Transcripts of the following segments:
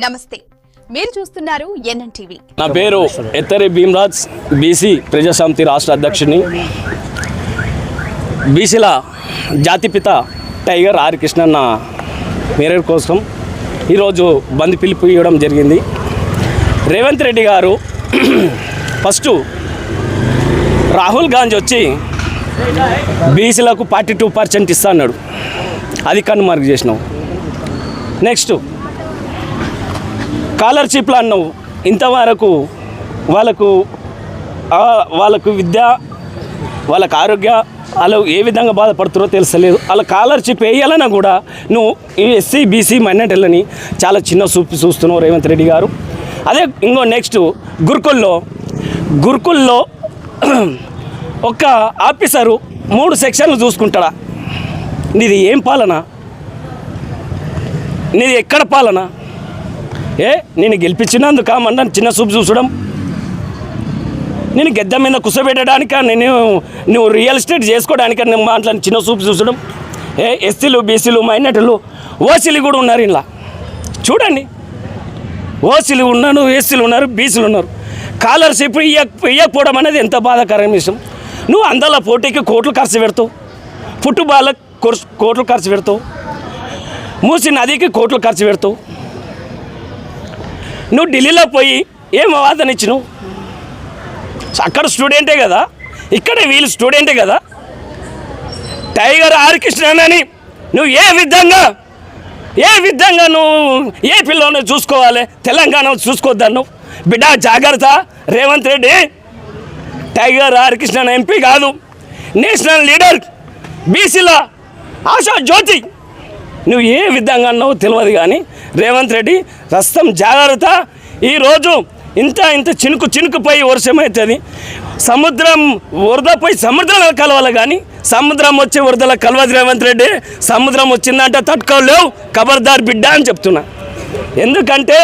నమస్తే, మీరు చూస్తున్నారు ఎన్ఎన్ టీవీ. నా పేరు ఎత్తరి భీమరాజ్, బీసీ ప్రజాసమితి రాష్ట్ర అధ్యక్షుని. బీసీల జాతిపిత టైగర్ ఆర్ కృష్ణన్న మేర కోసం ఈరోజు బంద్ పిలుపు ఇవ్వడం జరిగింది. రేవంత్ రెడ్డి గారు ఫస్ట్ రాహుల్ గాంధీ వచ్చి బీసీలకు 42% ఇస్తా అన్నాడు, అది కన్నుమరుగు చేసినావు. నెక్స్ట్ స్కాలర్షిప్లు అన్నావు, ఇంతవరకు వాళ్ళకు విద్య, వాళ్ళకు ఆరోగ్య, వాళ్ళు ఏ విధంగా బాధపడుతున్నారో తెలుస్తలేదు. వాళ్ళ స్కాలర్షిప్ వేయాలన్నా కూడా నువ్వు ఈ ఎస్సీ బీసీ మైనార్టీలని చాలా చిన్న చూపు చూస్తున్నావు రేవంత్ రెడ్డి గారు. అదే ఇంకో నెక్స్ట్ గురుకుల్లో ఒక ఆఫీసరు 3 సెక్షన్లు చూసుకుంటాడా? నీది ఏం పాలన? నీది ఎక్కడ పాలన? నేను గెలిపించినందుకు మందని చిన్న చూపు చూసడం, నేను గెద్ద మీద కుసబెట్టడానిక, నువ్వు రియల్ ఎస్టేట్ చేసుకోవడానికి నేను మాట్లాడి చిన్న చూపు చూసడం. ఎస్సీలు బీసీలు మైనార్టీలు ఓసీలు కూడా ఉన్నారు ఇలా చూడండి. ఓసీలు ఉన్నారు, ఎస్సీలు ఉన్నారు, బీసీలు ఉన్నారు. స్కాలర్షిప్ ఇవ్వకపోవడం అనేది ఎంత బాధాకరమైన విషయం. నువ్వు అందాల పోటీకి కోట్లు ఖర్చు పెడతావు, ఫుట్బాల్కి కోట్లు ఖర్చు పెడతావు, మూసి నదికి కోట్లు ఖర్చు పెడతావు. నువ్వు ఢిల్లీలో పోయి ఏం వాదన ఇచ్చినావు? అక్కడ స్టూడెంటే కదా, ఇక్కడ వీళ్ళు స్టూడెంటే కదా. టైగర్ ఆర్ కృష్ణని నువ్వు ఏ విధంగా నువ్వు ఏ పిల్లల్ని చూసుకోవాలి, తెలంగాణ చూసుకోవద్దన్నావు. బిడ్డ జాగ్రత్త Revanth Reddy. Tiger R Krishna MP కాదు, నేషనల్ లీడర్, బీసీల ఆశా జ్యోతి. నువ్వు ఏ విధంగా అన్నావు తెలియదు కానీ రేవంత్ రెడ్డి ప్రస్తుతం జాగ్రత్త. ఈరోజు ఇంత చినుకుపోయి వర్షం అవుతుంది. సముద్రం వరద పోయి సముద్రం కలవాలి కానీ సముద్రం వచ్చి వరదల కలవదు రేవంత్ రెడ్డి. సముద్రం వచ్చిందంటే తట్టుకోలేవు, ఖబర్దార్ బిడ్డ అని చెప్తున్నా. ఎందుకంటే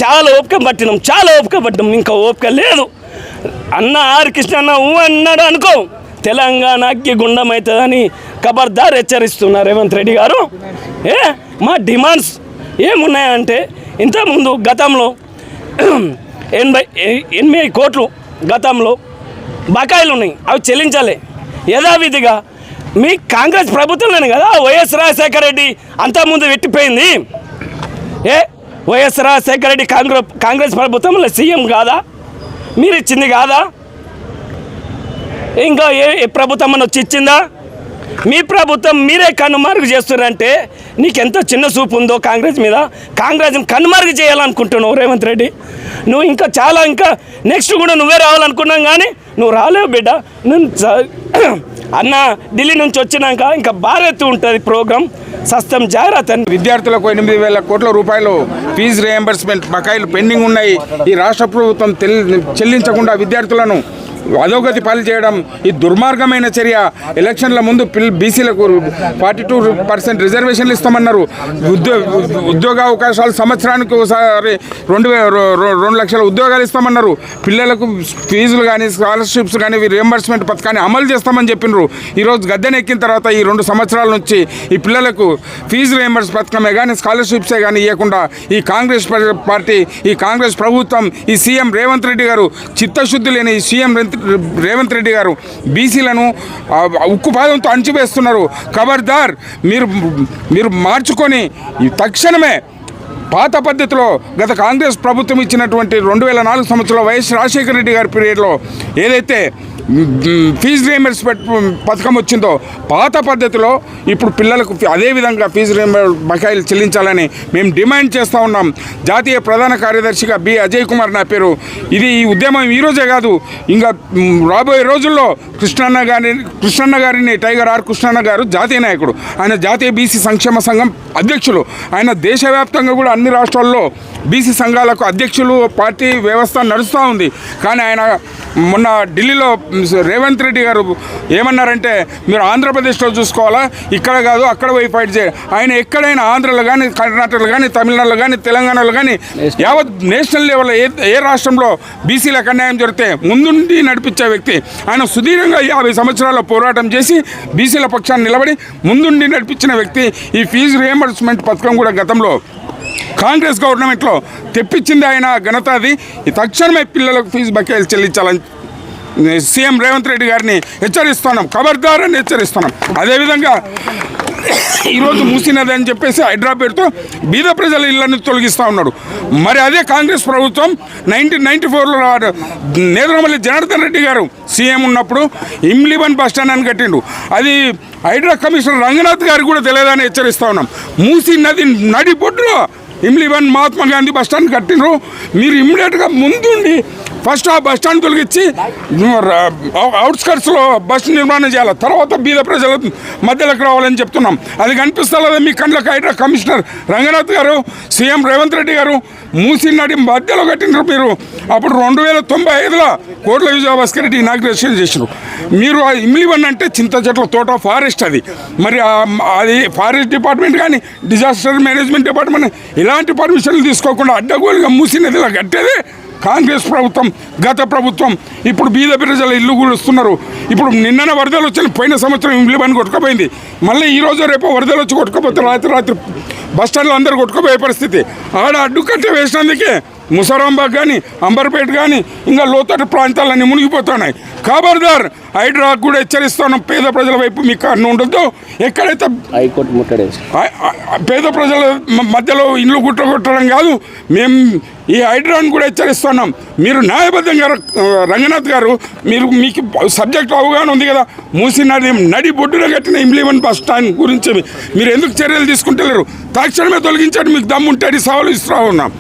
చాలా ఓపిక పట్టినాం, ఇంకా ఓపిక లేదు. అన్న ఆర్ కృష్ణ అన్నాడు అనుకో, తెలంగాణకి గుండం అవుతుందని ఖబర్దార్ హెచ్చరిస్తున్నా రేవంత్ రెడ్డి గారు. మా డిమాండ్స్ ఏమున్నాయంటే, ఇంతకుముందు గతంలో 80 కోట్లు గతంలో బకాయిలు ఉన్నాయి, అవి చెల్లించాలి యథావిధిగా. మీ కాంగ్రెస్ ప్రభుత్వంలోనే కదా వైఎస్ రాజశేఖర రెడ్డి అంతకుముందు పెట్టిపోయింది. వైఎస్ రాజశేఖర రెడ్డి కాంగ్రెస్ ప్రభుత్వంలో సీఎం కాదా? మీరు ఇచ్చింది కాదా? ఇంకా ఏ ప్రభుత్వం అని వచ్చి ఇచ్చిందా? మీ ప్రభుత్వం మీరే కన్నుమరుగు చేస్తున్నారంటే నీకెంత చిన్న చూపు ఉందో కాంగ్రెస్ మీద. కాంగ్రెస్ని కన్నుమరుగు చేయాలనుకుంటున్నావు రేవంత్ రెడ్డి. నువ్వు ఇంకా నెక్స్ట్ కూడా నువ్వే రావాలనుకున్నాం కానీ నువ్వు రాలేవు బిడ్డ. అన్న ఢిల్లీ నుంచి వచ్చినాక ఇంకా భారత్ ఉంటుంది ప్రోగ్రాం. సస్తం జాగ్రత్త. విద్యార్థులకు 8,000 కోట్ల రూపాయలు ఫీజు రియంబర్స్మెంట్ బకాయిలు పెండింగ్ ఉన్నాయి. ఈ రాష్ట్ర ప్రభుత్వం చెల్లించకుండా విద్యార్థులను అధోగతి పాలు చేయడం ఈ దుర్మార్గమైన చర్య. ఎలక్షన్ల ముందు బీసీలకు 42% రిజర్వేషన్లు ఇస్తామన్నారు. ఉద్యోగ అవకాశాలు సంవత్సరానికి ఒకసారి 2 లక్షల ఉద్యోగాలు ఇస్తామన్నారు. పిల్లలకు ఫీజులు కానీ స్కాలర్షిప్స్ కానీ రియంబర్స్మెంట్ పథకాన్ని అమలు చేస్తామని చెప్పినారు. ఈరోజు గద్దెనెక్కిన తర్వాత ఈ 2 సంవత్సరాల నుంచి ఈ పిల్లలకు ఫీజు రియంబర్స్ పథకమే కానీ స్కాలర్షిప్సే కానీ ఇవ్వకుండా ఈ కాంగ్రెస్ పార్టీ, ఈ కాంగ్రెస్ ప్రభుత్వం, ఈ సీఎం రేవంత్ రెడ్డి గారు చిత్తశుద్ధి లేని ఈ సీఎం రేవంత్ రెడ్డి గారు బీసీలను ఉక్కుపాదంతో అణచివేస్తున్నారు. ఖబర్దార్, మీరు మార్చుకొని తక్షణమే పాత పద్ధతిలో గత కాంగ్రెస్ ప్రభుత్వం ఇచ్చినటువంటి 2004 సంవత్సరంలో వైఎస్ రాజశేఖర రెడ్డి గారి పీరియడ్లో ఏదైతే ఫీజు రియంబర్స్మెంట్ పథకం వచ్చిందో పాత పద్ధతిలో ఇప్పుడు పిల్లలకు అదేవిధంగా ఫీజు రియంబర్స్ బకాయిలు చెల్లించాలని మేము డిమాండ్ చేస్తూ ఉన్నాం. జాతీయ ప్రధాన కార్యదర్శిగా బి అజయ్ కుమార్ నా పేరు. ఈ ఉద్యమం ఈరోజే కాదు, ఇంకా రాబోయే రోజుల్లో కృష్ణన్న గారిని టైగర్ ఆర్ కృష్ణన్న గారు జాతీయ నాయకుడు, ఆయన జాతీయ బీసీ సంక్షేమ సంఘం అధ్యక్షులు. ఆయన దేశవ్యాప్తంగా కూడా అన్ని రాష్ట్రాల్లో బీసీ సంఘాలకు అధ్యక్షులు, పార్టీ వ్యవస్థ నడుస్తూ ఉంది. కానీ ఆయన మొన్న ఢిల్లీలో రేవంత్ రెడ్డి గారు ఏమన్నారంటే, మీరు ఆంధ్రప్రదేశ్లో చూసుకోవాలా, ఇక్కడ కాదు అక్కడ పోయి ఫైట్ చేయాలి. ఆయన ఎక్కడైనా ఆంధ్రలో కానీ, కర్ణాటకలో కానీ, తమిళనాడులో కానీ, తెలంగాణలో కానీ, యావత్ నేషనల్ లెవెల్లో ఏ రాష్ట్రంలో బీసీలకు అన్యాయం జరిగితే ముందుండి నడిపించే వ్యక్తి ఆయన. సుదీర్ఘంగా 50 సంవత్సరాల పోరాటం చేసి బీసీల పక్షాన్ని నిలబడి ముందుండి నడిపించిన వ్యక్తి. ఈ ఫీజు రియంబర్స్మెంట్ పథకం కూడా గతంలో కాంగ్రెస్ గవర్నమెంట్లో తెప్పించింది ఆయన ఘనత అది. తక్షణమే పిల్లలకు ఫీజు బకాయిలు చెల్లించాలని సీఎం రేవంత్ రెడ్డి గారిని హెచ్చరిస్తున్నాం, ఖబర్దార్ అని హెచ్చరిస్తున్నాం. అదేవిధంగా ఈరోజు మూసినది అని చెప్పేసి హైదరాబాద్తో బీద ప్రజల ఇళ్లను తొలగిస్తూ ఉన్నాడు. మరి అదే కాంగ్రెస్ ప్రభుత్వం 1994లో నేదురమల్లి జనార్దన్ రెడ్డి గారు సీఎం ఉన్నప్పుడు ఇమ్లీబన్ బస్ స్టాండ్ అని కట్టిండు. అది హైడ్రా కమిషనర్ రంగనాథ్ గారికి కూడా తెలియదని హెచ్చరిస్తూ ఉన్నాం. మూసి నది నడిబొడ్డులో ఇమ్లీబన్ మహాత్మా గాంధీ బస్ స్టాండ్ కట్టిండ్రు. మీరు ఇమ్మీడియట్గా ముందుండి ఫస్ట్ ఆ బస్ స్టాండ్ తొలగించి అవుట్స్కట్స్లో బస్ నిర్మాణం చేయాలి, తర్వాత బీద ప్రజల మధ్యలోకి రావాలని చెప్తున్నాం. అది కనిపిస్తలేదా మీ కళ్ళకి? హైడ్రా కమిషనర్ రంగనాథ్ గారు, సీఎం రేవంత్ రెడ్డి గారు మూసి నడి మధ్యలో కట్టినారు. మీరు అప్పుడు 2095లో కోట్ల విజయభాస్కర్ రెడ్డి ఇనాగ్రేషన్ చేసినారు. మీరు ఇమ్లీవన్ అంటే చింత చెట్ల తోట ఫారెస్ట్ అది. మరి అది ఫారెస్ట్ డిపార్ట్మెంట్ కానీ డిజాస్టర్ మేనేజ్మెంట్ డిపార్ట్మెంట్ ఇలాంటి పర్మిషన్లు తీసుకోకుండా అడ్డగోలుగా మూసి నదిలా కట్టేది కాంగ్రెస్ ప్రభుత్వం, గత ప్రభుత్వం. ఇప్పుడు బీద ప్రజల ఇల్లు కూలుస్తున్నారు. ఇప్పుడు నిన్ననే వరదలు వచ్చిన, పోయిన సంవత్సరం ఇమ్లీబన్ కొట్టుకుపోయింది. మళ్ళీ ఈరోజు రేపు వరదలు వచ్చి కొట్టుకుపోతే రాత్రి బస్టాండ్లో అందరూ కొట్టుకుపోయే పరిస్థితి. ఆడ అడ్డుకట్ట వేసినందుకే ముసరాంబాగ్ కానీ అంబర్పేట కానీ ఇంకా లోతట్టు ప్రాంతాలన్నీ మునిగిపోతున్నాయి. ఖబర్దార్, హైడ్రా కూడా హెచ్చరిస్తున్నాం, పేద ప్రజల వైపు మీకు కన్ను ఉండొద్దు. ఎక్కడైతే హైకోర్టు ముట్టడేసి పేద ప్రజల మధ్యలో ఇల్లు గుట్టగొట్టడం కాదు, మేము ఈ హైడ్రాను కూడా హెచ్చరిస్తున్నాం. మీరు న్యాయబద్ధంగా రంగనాథ్ గారు, మీకు సబ్జెక్ట్ అవగాహన ఉంది కదా, మూసి నడి బొడ్డులో కట్టిన ఇమ్లీవన్ బస్ స్టాండ్ గురించి మీరు ఎందుకు చర్యలు తీసుకుంటలేరు? తక్షణమే తొలగించండి, మీకు దమ్ముంటే సవాలు ఇస్తూ ఉన్నాం.